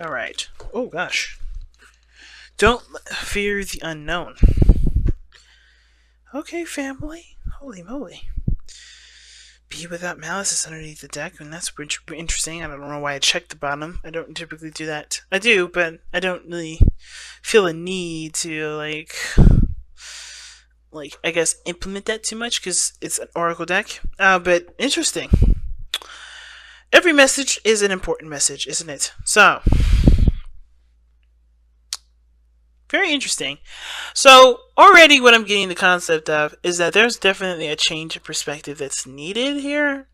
All right. Oh gosh. Don't fear the unknown. Okay, family. Holy moly. Be without malice is underneath the deck, and that's interesting. I don't know why I checked the bottom. I don't typically do that. I do, but I don't really feel a need to I guess implement that too much because it's an oracle deck. But interesting. Every message is an important message, isn't it? So very interesting. So already what I'm getting the concept of is that there's definitely a change of perspective that's needed here.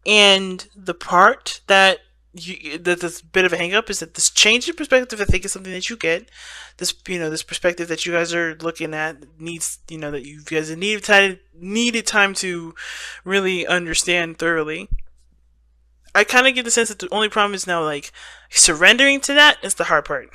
And the part that's a bit of a hang up is that this change in perspective I think is something that you get. This perspective that you guys are looking at needs that you guys needed time to really understand thoroughly. I kind of get the sense that the only problem is now surrendering to that is the hard part.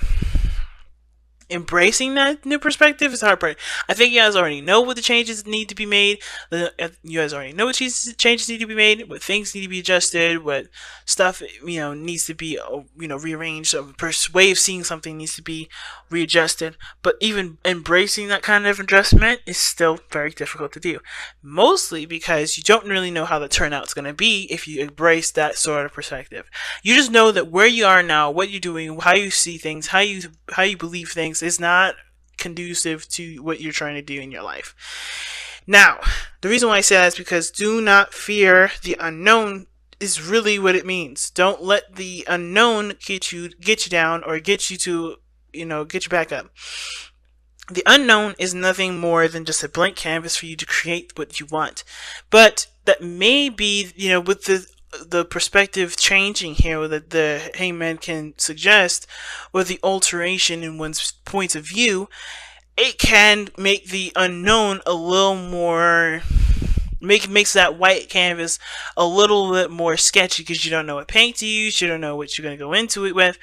Embracing that new perspective is the hard part. I think you guys already know what the changes need to be made. You guys already know what changes need to be made, what things need to be adjusted, what stuff needs to be rearranged. So the way of seeing something needs to be readjusted. But even embracing that kind of adjustment is still very difficult to do. Mostly because you don't really know how the turnout is going to be if you embrace that sort of perspective. You just know that where you are now, what you're doing, how you see things, how you believe things is not conducive to what you're trying to do in your life. Now, the reason why I say that is because do not fear the unknown is really what it means. Don't let the unknown get you down or get you to get you back up. The unknown is nothing more than just a blank canvas for you to create what you want. But that may be, with the perspective changing here that the hangman can suggest, or the alteration in one's point of view, it can make the unknown a little more makes that white canvas a little bit more sketchy because you don't know what paint to use, you don't know what you're going to go into it with,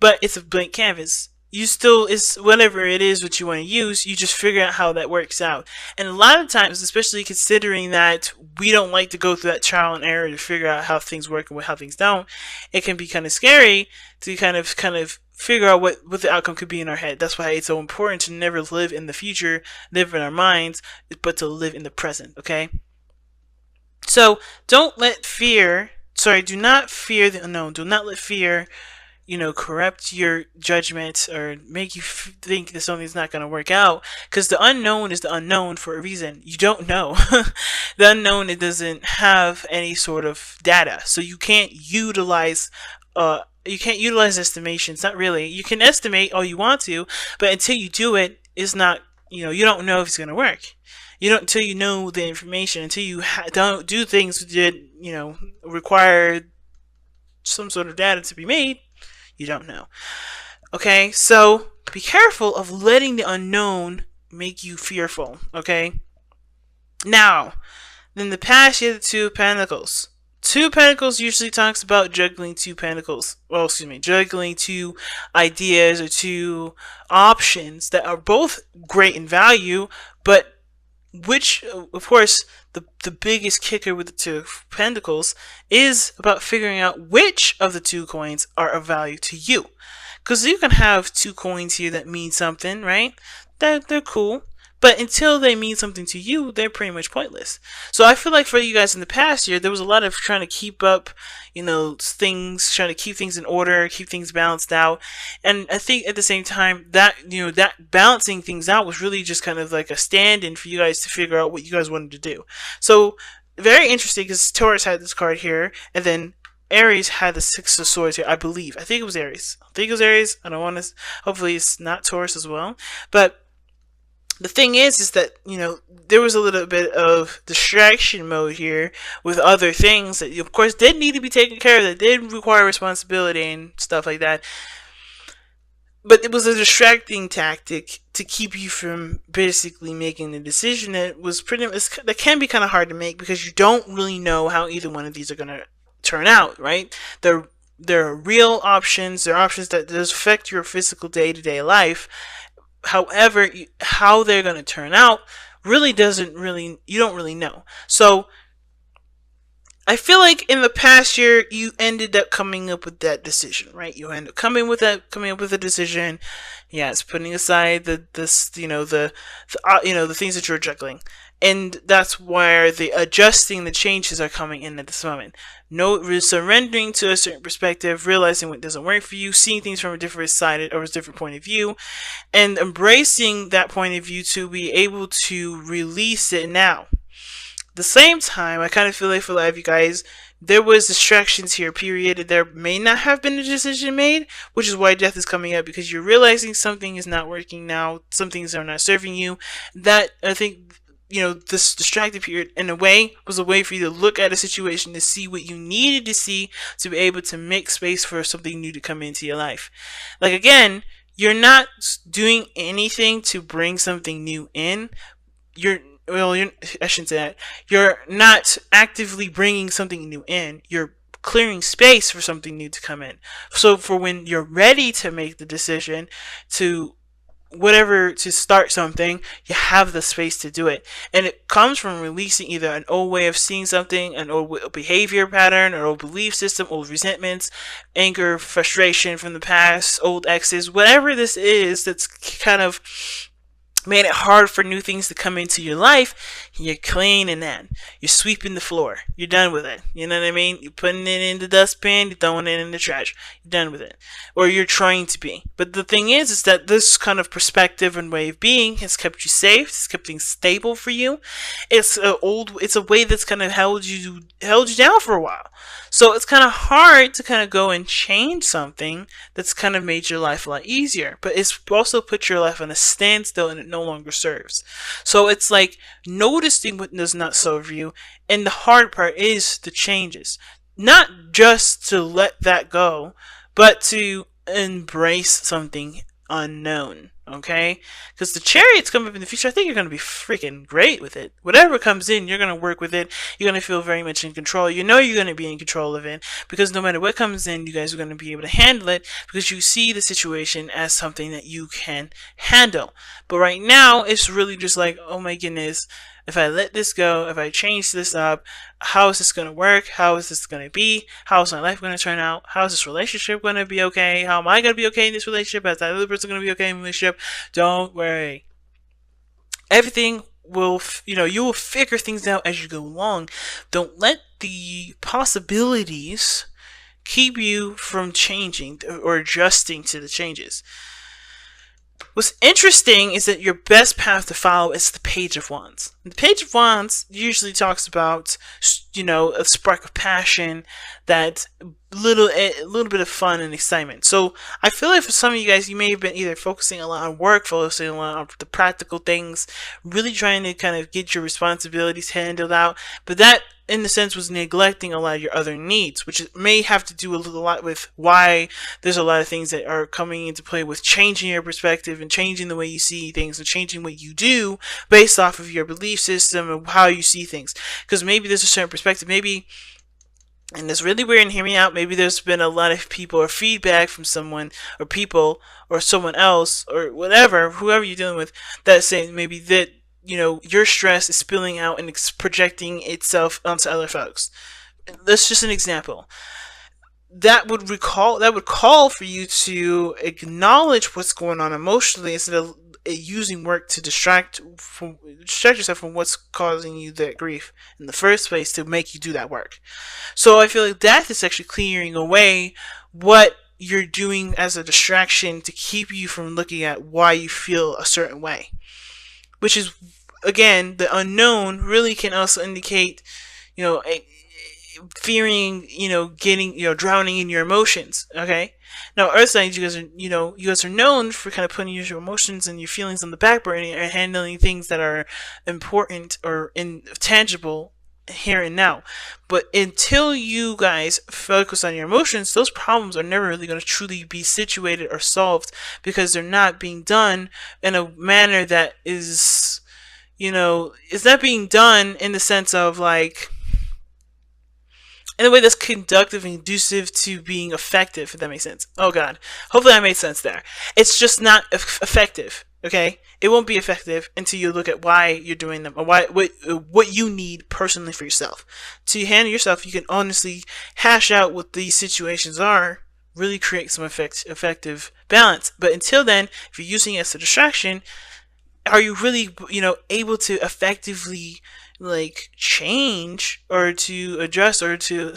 but it's a blank canvas. You still, is whatever it is what you want to use, you just figure out how that works out. And a lot of times, especially considering that we don't like to go through that trial and error to figure out how things work and how things don't, it can be kind of scary to kind of figure out what the outcome could be in our head. That's why it's so important to never live in the future, live in our minds, but to live in the present, okay? So do not fear the unknown. Do not let fear corrupt your judgment or make you think that something's not going to work out, because the unknown is the unknown for a reason. You don't know. The unknown, it doesn't have any sort of data, so you can't utilize estimations. Not really. You can estimate all you want to, but until you do it, it's not, you don't know if it's going to work. You don't, until you know the information, until you don't do things that require some sort of data to be made, you don't know. Okay, so be careful of letting the unknown make you fearful. Okay, now, in the past, you had the Two of Pentacles. Two of Pentacles usually talks about juggling two pentacles. Well, excuse me, juggling two ideas or two options that are both great in value, but which, of course, the biggest kicker with the Two of Pentacles is about figuring out which of the two coins are of value to you. Because you can have two coins here that mean something, right? They're cool. But until they mean something to you, they're pretty much pointless. So I feel like for you guys in the past year, there was a lot of trying to keep up, things, trying to keep things in order, keep things balanced out. And I think at the same time that, that balancing things out was really just kind of like a stand-in for you guys to figure out what you guys wanted to do. So very interesting, because Taurus had this card here, and then Aries had the Six of Swords here, I believe. I think it was Aries. I don't want to, hopefully it's not Taurus as well. But the thing is that, there was a little bit of distraction mode here with other things that, of course, did need to be taken care of, that did require responsibility and stuff like that. But it was a distracting tactic to keep you from basically making the decision that can be kind of hard to make, because you don't really know how either one of these are going to turn out, right? There are real options. There are options that does affect your physical day-to-day life. However, how they're going to turn out you don't really know. So I feel like in the past year you ended up coming up with that decision, right? You end up coming up with a decision. Yes, putting aside the things that you're juggling, and that's where the adjusting the changes are coming in at this moment. No, surrendering to a certain perspective, realizing what doesn't work for you, seeing things from a different side or a different point of view, and embracing that point of view to be able to release it now. The same time, I kind of feel like for a lot of you guys, there was distractions here, period. There may not have been a decision made, which is why death is coming up, because you're realizing something is not working now, some things are not serving you. That, I think, this distracted period, in a way, was a way for you to look at a situation to see what you needed to see to be able to make space for something new to come into your life. Like, again, you're not doing anything to bring something new in. I shouldn't say that. You're not actively bringing something new in. You're clearing space for something new to come in. So for when you're ready to make the decision to to start something, you have the space to do it. And it comes from releasing either an old way of seeing something, an old behavior pattern, an old belief system, old resentments, anger, frustration from the past, old exes, whatever this is that's kind of made it hard for new things to come into your life. You're cleaning that. You're sweeping the floor. You're done with it. You know what I mean? You're putting it in the dustbin. You're throwing it in the trash. You're done with it. Or you're trying to be. But the thing is that this kind of perspective and way of being has kept you safe. It's kept things stable for you. It's a way that's kind of held you down for a while. So it's kind of hard to kind of go and change something that's kind of made your life a lot easier. But it's also put your life on a standstill, and it no longer serves. So it's like noticing what does not serve you, and the hard part is the changes. Not just to let that go, but to embrace something unknown. Okay? Because the chariots come up in the future, I think you're going to be freaking great with it. Whatever comes in, you're going to work with it. You're going to feel very much in control. You know you're going to be in control of it, because no matter what comes in, you guys are going to be able to handle it, because you see the situation as something that you can handle. But right now, it's really just like, oh my goodness, if I let this go, if I change this up, how is this going to work? How is this going to be? How is my life going to turn out? How is this relationship going to be okay? How am I going to be okay in this relationship? Is that other person going to be okay in the relationship? Don't worry. Everything will, you will figure things out as you go along. Don't let the possibilities keep you from changing or adjusting to the changes. What's interesting is that your best path to follow is the Page of Wands. The Page of Wands usually talks about, a spark of passion, that a little bit of fun and excitement. So I feel like for some of you guys, you may have been either focusing a lot on work, focusing a lot on the practical things, really trying to kind of get your responsibilities handled out, but that, in a sense, was neglecting a lot of your other needs, which may have to do a lot with why there's a lot of things that are coming into play with changing your perspective and changing the way you see things and changing what you do based off of your belief system and how you see things. Because maybe there's a certain perspective, maybe, and it's really weird, and hear me out, maybe there's been a lot of people or feedback from someone or people or someone else or whatever, whoever you're dealing with, that's saying maybe that your stress is spilling out and it's projecting itself onto other folks. That's just an example. That would call for you to acknowledge what's going on emotionally, instead of using work to distract yourself from what's causing you that grief in the first place, to make you do that work. So I feel like death is actually clearing away what you're doing as a distraction to keep you from looking at why you feel a certain way. Which is, again, the unknown really can also indicate, fearing, drowning in your emotions. Okay. Now, Earth signs, you guys are known for kind of putting your emotions and your feelings on the back burner and handling things that are important or intangible here and now. But until you guys focus on your emotions, those problems are never really going to truly be situated or solved, because they're not being done in a manner that is, it's not being done in the sense of like, in a way that's conductive and conducive to being effective, if that makes sense. Oh god. Hopefully I made sense there. It's just not effective. Okay, it won't be effective until you look at why you're doing them, or what you need personally for yourself. To handle yourself, you can honestly hash out what these situations are, really create some effective balance. But until then, if you're using it as a distraction, are you really, able to effectively like change or to adjust or to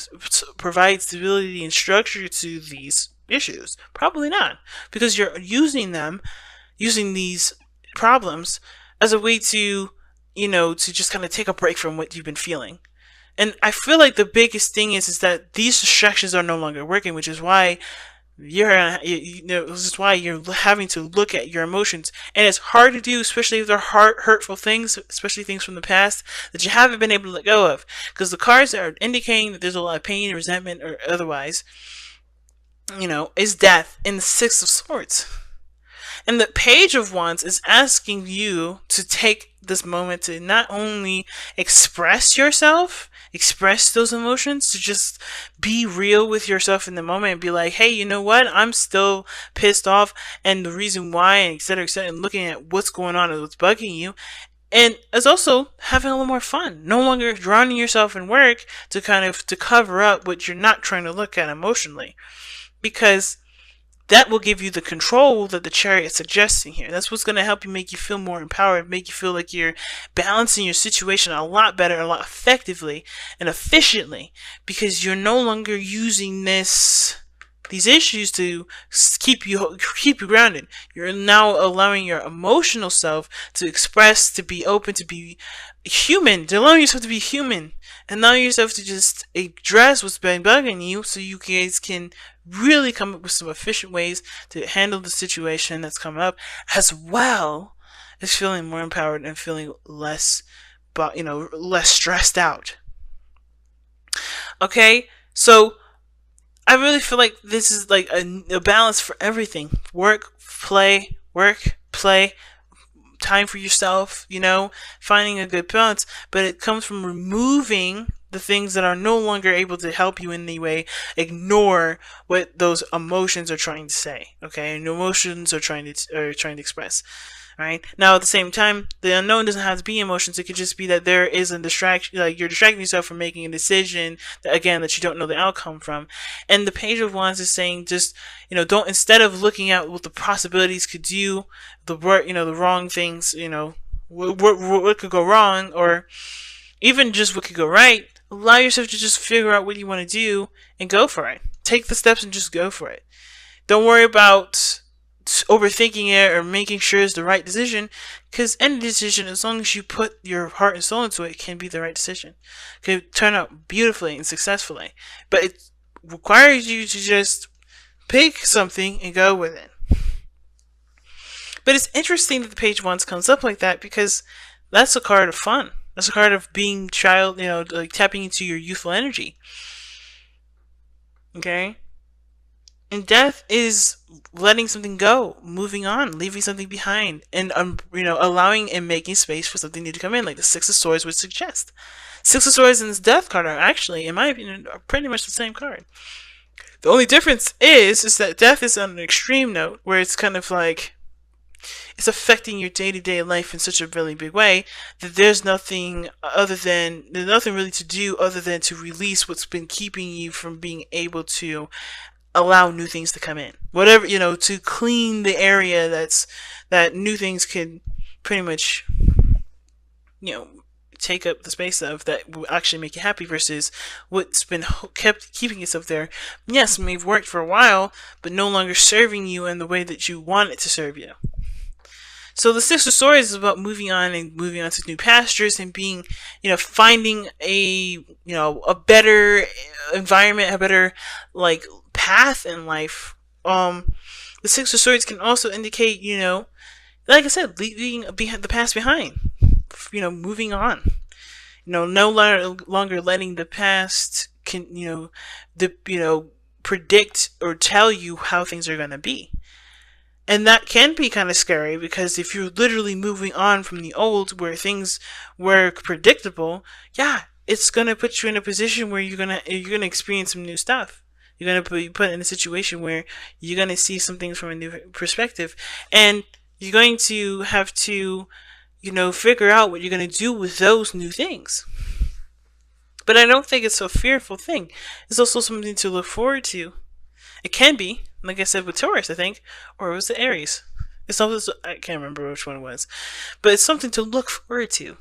provide stability and structure to these issues? Probably not, because you're using these problems as a way to, to just kind of take a break from what you've been feeling. And I feel like the biggest thing is that these distractions are no longer working, which is why this is why you're having to look at your emotions, and it's hard to do, especially if they're hurtful things, especially things from the past that you haven't been able to let go of, because the cards that are indicating that there's a lot of pain, resentment, or otherwise, is death in the Six of Swords. And the Page of Wands is asking you to take this moment to not only express yourself, express those emotions, to just be real with yourself in the moment and be like, hey, you know what? I'm still pissed off, and the reason why, and etc., etc., and looking at what's going on and what's bugging you. And it's also having a little more fun. No longer drowning yourself in work to cover up what you're not trying to look at emotionally. Because that will give you the control that the Chariot is suggesting here. That's what's going to help you, make you feel more empowered, make you feel like you're balancing your situation a lot better, a lot effectively and efficiently, because you're no longer using these issues to keep you grounded. You're now allowing your emotional self to express, to be open, to be human, to allow yourself to be human, and allow yourself to just address what's been bugging you, so you guys can really come up with some efficient ways to handle the situation that's coming up, as well as feeling more empowered and feeling less stressed out. Okay, so I really feel like this is like a balance for everything. Work, play, time for yourself, finding a good balance. But it comes from removing the things that are no longer able to help you in any way. Ignore what those emotions are trying to say, okay? And emotions are trying to express. Right? Now, at the same time, the unknown doesn't have to be emotions. It could just be that there is a distraction, like you're distracting yourself from making a decision that you don't know the outcome from. And the Page of Wands is saying, just, don't, instead of looking at what the possibilities could do, the wrong things, what could go wrong, or even just what could go right, allow yourself to just figure out what you want to do and go for it. Take the steps and just go for it. Don't worry about overthinking it or making sure it's the right decision, because any decision, as long as you put your heart and soul into it, can be the right decision. It can turn out beautifully and successfully, but it requires you to just pick something and go with it. But it's interesting that the Page of Wands comes up like that, because that's a card of fun. That's a card of being child, like tapping into your youthful energy. Okay? And death is letting something go, moving on, leaving something behind, and allowing and making space for something new to come in, like the Six of Swords would suggest. Six of Swords and this Death card are actually, in my opinion, are pretty much the same card. The only difference is that Death is on an extreme note, where it's kind of like it's affecting your day-to-day life in such a really big way that there's nothing really to do other than to release what's been keeping you from being able to allow new things to come in. Whatever, to clean the area that new things can pretty much, take up the space of, that will actually make you happy, versus what's been keeping yourself there. Yes, may have worked for a while, but no longer serving you in the way that you want it to serve you. So the Six of Swords is about moving on to new pastures and being, finding a better environment, a better path in life. The Six of Swords can also indicate, like I said, leaving the past behind. Moving on. No longer letting the past predict or tell you how things are going to be. And that can be kind of scary, because if you're literally moving on from the old, where things were predictable, it's gonna put you in a position where you're gonna experience some new stuff. You're gonna be put in a situation where you're gonna see some things from a new perspective, and You're going to have to, figure out what you're going to do with those new things. But I don't think it's a fearful thing. It's also something to look forward to. It can be, like I said with Taurus, I think, or was it Aries? It's something, I can't remember which one it was, but it's something to look forward to.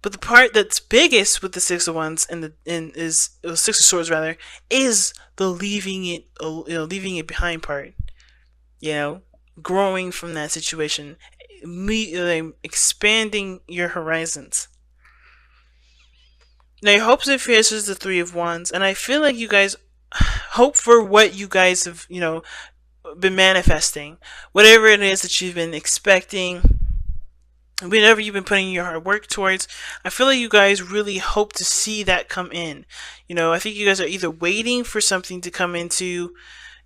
But the part that's biggest with the Six of Wands is Six of Swords rather, is the leaving it behind part. Growing from that situation, expanding your horizons. Now your hopes and fears is the Three of Wands, and I feel like you guys hope for what you guys have, been manifesting. Whatever it is that you've been expecting, whatever you've been putting your hard work towards, I feel like you guys really hope to see that come in. I think you guys are either waiting for something to come into,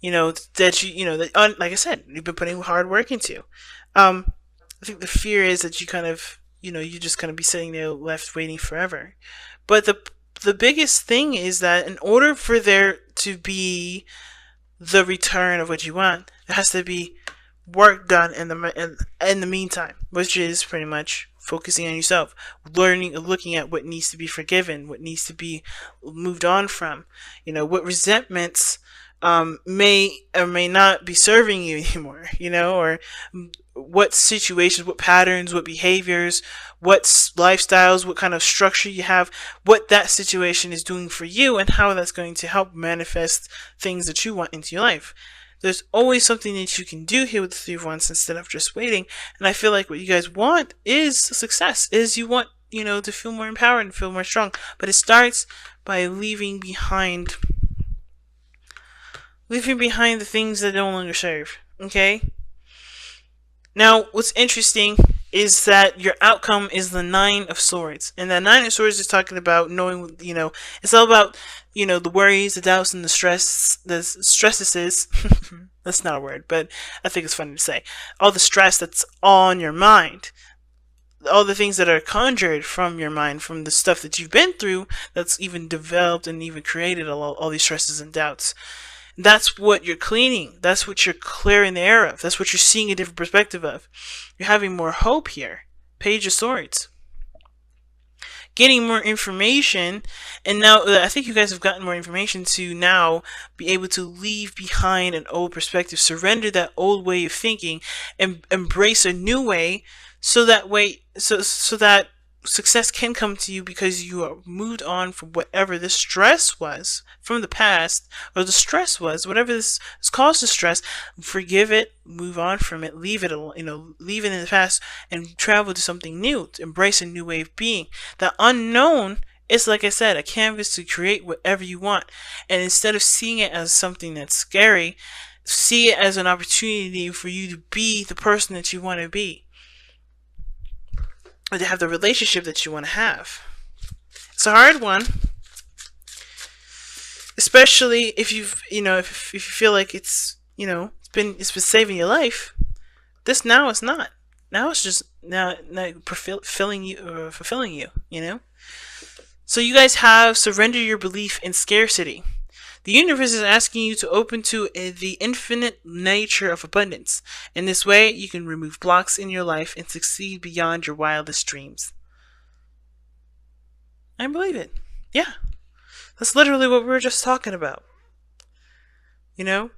like I said, you've been putting hard work into. I think the fear is that you kind of, you just kind of be sitting there left waiting forever. But the biggest thing is that in order for there to be the return of what you want, there has to be work done in the meantime, which is pretty much focusing on yourself, looking at what needs to be forgiven, what needs to be moved on from, what resentments may or may not be serving you anymore, or what situations, what patterns, what behaviors, what lifestyles, what kind of structure you have, what that situation is doing for you, and how that's going to help manifest things that you want into your life. There's always something that you can do here with the Three of Wands instead of just waiting. And I feel like what you guys want is success, is you want, to feel more empowered and feel more strong. But it starts by leaving behind the things that no longer serve. Okay? Now, what's interesting is that your outcome is the Nine of Swords. And the Nine of Swords is talking about knowing, it's all about, the worries, the doubts, and the stresses. That's not a word, but I think it's funny to say. All the stress that's on your mind. All the things that are conjured from your mind, from the stuff that you've been through, that's even developed and even created all these stresses and doubts. That's what you're cleaning. That's what you're clearing the air of. That's what you're seeing a different perspective of. You're having more hope here. Page of Swords. Getting more information, and now I think you guys have gotten more information to now be able to leave behind an old perspective, surrender that old way of thinking, and embrace a new way, so that success can come to you because you are moved on from whatever the stress was from the past, or the stress was, whatever this has caused the stress. Forgive it, move on from it, leave it leave it in the past, and travel to something new, to embrace a new way of being. The unknown is, like I said, a canvas to create whatever you want. And instead of seeing it as something that's scary, see it as an opportunity for you to be the person that you want to be, or to have the relationship that you want to have. It's a hard one, especially if if you feel like it's been saving your life. This now is not. Now it's just now fulfilling you. So you guys have surrendered your belief in scarcity. The universe is asking you to open to the infinite nature of abundance. In this way, you can remove blocks in your life and succeed beyond your wildest dreams. I believe it. Yeah. That's literally what we were just talking about. Do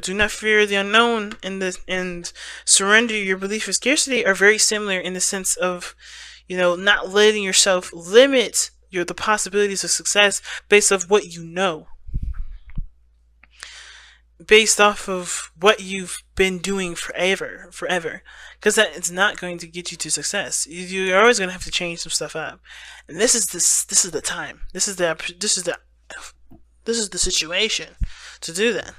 not fear the unknown and surrender your belief in scarcity are very similar in the sense of, not letting yourself limit the possibilities of success based off what you know, based off of what you've been doing forever, because that is not going to get you to success. You're always going to have to change some stuff up, and this is the time. This is the situation to do that.